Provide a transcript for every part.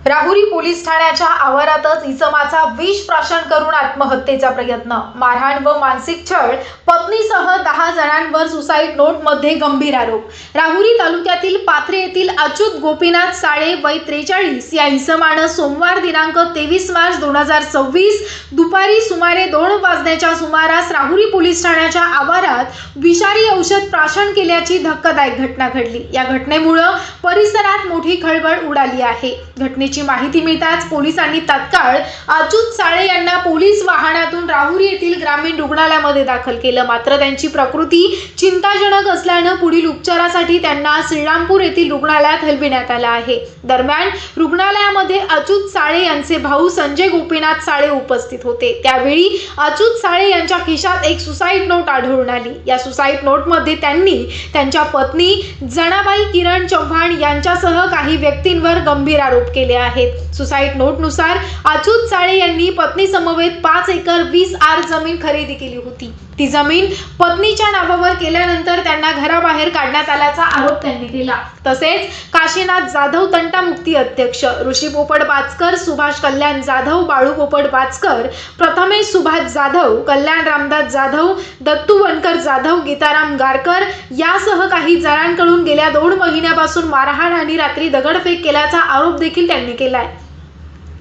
Rahuri police ठाण्याच्या आवारातच इसमाचा विष प्राशन करून आत्महत्येचा प्रयत्न, मारहाण व मानसिक छळ, पत्नीसह 10 जणांवर सुसाईड नोटमध्ये गंभीर आरोप। राहुरी तालुक्यातील पाथरे येथील अच्युत गोपीनाथ साळे वय 43 या इसमानं सोमवार दिनांक 23 मार्च 2026 दुपारी सुमारे 2 वाजण्याच्या सुमारास राहुरी पोलीस ठाण्याच्या आवारात विषारी औषध प्राशन केल्याची धक्कादायक घटना घडली। या घटनेमुळे परिसरात मोठी खळबळ उडाली आहे। घटनेची माहिती मिळताच पोलिसांनी तात्काळ अच्युत साळे यांना पोलीस वाहनातून राहुरी येथील ग्रामीण रुग्णालयामध्ये दाखल केलं, मात्र त्यांची प्रकृती चिंताजनक असल्याने पुढील उपचारासाठी त्यांना श्रीरामपूर येथील रुग्णालयात हलविण्यात आलं आहे। दरम्यान रुग्णालयामध्ये अच्युत साळे यांचे भाऊ संजय गोपीनाथ साळे उपस्थित होते। त्यावेळी अच्युत साळे यांच्या खिशात एक सुसाईड नोट आढळून आली। या सुसाईड नोटमध्ये त्यांनी त्यांच्या पत्नी जनाबाई किरण चव्हाण यांच्यासह काही व्यक्तींवर गंभीर आरोप केले आहेत। सुसाईड नोटनुसार अच्युत साळे यांनी पत्नी समवेत 5 एकर 20 आर जमीन खरेदी केली होती। ती जमीन पत्नीच्या नावावर केल्यानंतर त्यांना घराबाहेर काढण्यात आल्याचा आरोप त्यांनी केला। तसेच काशीनाथ जाधव तंटामुक्ती अध्यक्ष, ऋषी पोपट बाचकर, सुभाष कल्याण जाधव, बाळू पोपट बाचकर, प्रथमेश सुभाष जाधव, कल्याण रामदास जाधव, दत्तू वनकर जाधव, गीताराम गारकर यासह काही जणांकडून गेल्या 2 महिन्यापासून मारहाण आणि रात्री दगडफेक केल्याचा आरोप देखील त्यांनी केलाय।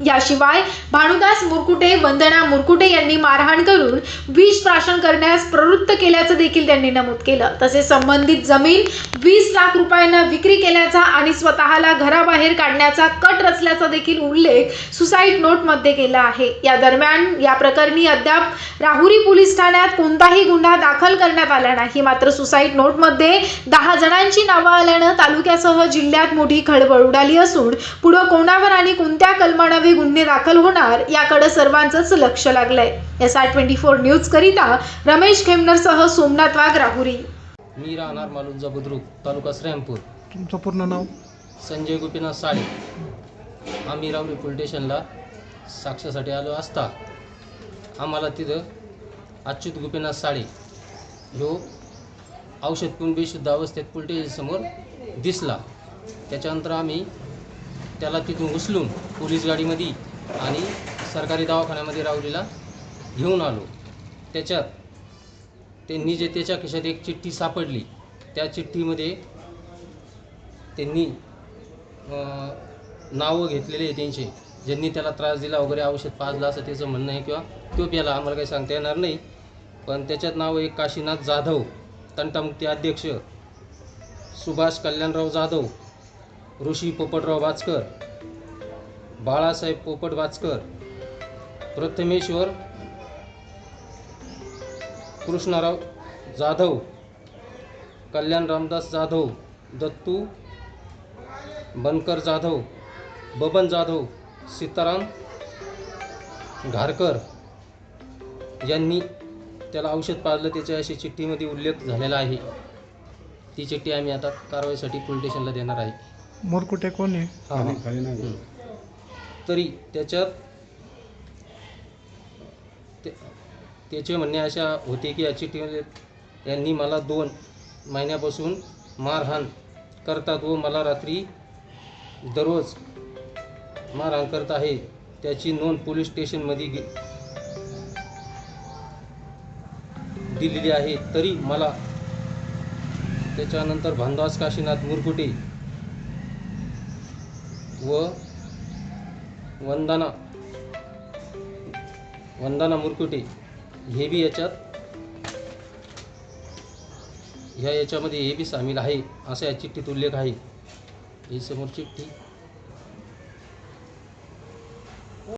याशिवाय भानुदास मुरकुटे, वंदना मुरकुटे यांनी मारहाण करून विष प्राशन करण्यास प्रवृत्त केल्याचं देखील त्यांनी नमूद केलं। तसेच संबंधित जमीन 20 लाख रुपयांना विक्री केल्याचा आणि स्वतःला घराबाहेर काढण्याचा कट रचल्याचा देखील उल्लेख सुसाईड नोटमध्ये केला आहे। या दरम्यान या प्रकरणी अद्याप राहुरी पोलीस ठाण्यात कोणताही गुन्हा दाखल करण्यात आला नाही। मात्र सुसाईड नोटमध्ये 10 जणांची नावं आल्यानं तालुक्यासह जिल्ह्यात मोठी खळबळ उडाली असून पुढे कोणावर आणि कोणत्या कलमाने गुन्हे दाखल होणार याकडे सर्वांचंच लक्ष लागलंय। SR24 न्यूज करिता रमेश खेमनरसह सोमनाथ वाघ, राहुरी। मी राहणार मालुंजा बुद्रुक, तालुका श्रीरामपूर। तुमचं पूर्ण नाव? संजय गोपीनाथ साळे। आम्ही राहुरी पोलीस स्टेशनला साक्षीसाठी आलो असता आम्हाला तिथं अच्युत गोपीनाथ साळे ह्यो औषध पिऊन बेशुद्ध अवस्थेत पोलीस स्टेशनसमोर दिसला। त्याच्यानंतर आम्ही त्याला तिथून उचलून पोलीस गाडीमध्ये आणि सरकारी दवाखान्यामध्ये राहुरीला घेऊन आलो। त्याच्यात त्यांनी जे त्याच्या खिशात एक चिठ्ठी सापडली, त्या चिठ्ठीमध्ये त्यांनी नावं घेतलेले आहे त्यांचे, ज्यांनी त्याला त्रास दिला वगैरे, औषध पाजलं असं त्याचं म्हणणं आहे, किंवा तो प्याला आम्हाला काही सांगता येणार नाही। पण त्याच्यात नाव एक काशीनाथ जाधव तंटामुक्ती अध्यक्ष, सुभाष कल्याणराव जाधव, ऋषी पोपटराव बाचकर, बाळासाहेब पोपट बाचकर, प्रथमेश्वर कृष्णराव जाधव, कल्याण रामदास जाधव, दत्तू बनकर जाधव, बबन जाधव, सीताराम घारकर यांनी त्याला औषध पाजलं त्याच्या अशी चिठ्ठीमध्ये उल्लेख झालेला आहे। ती चिठ्ठी आम्ही आता कारवाईसाठी पोलीस स्टेशनला देणार आहे। मुरकुटे कोण आहे? तरी त्याच्यात त्याचे म्हणणे अशा होते की या चिठ्ठीमध्ये यांनी मला 2 महिन्यापासून मारहाण करतात व मला रात्री दररोज मारहाण करत आहे। त्याची नोंद पोलीस स्टेशनमध्ये दिलेली आहे। तरी मला त्याच्यानंतर भानुदास काशीनाथ मुरकुटे व वंदना मुरकुटे हे बी याच्यामध्ये हे बी सामील आहे, असा या चिठ्ठीत उल्लेख आहे। ही समोर चिठ्ठी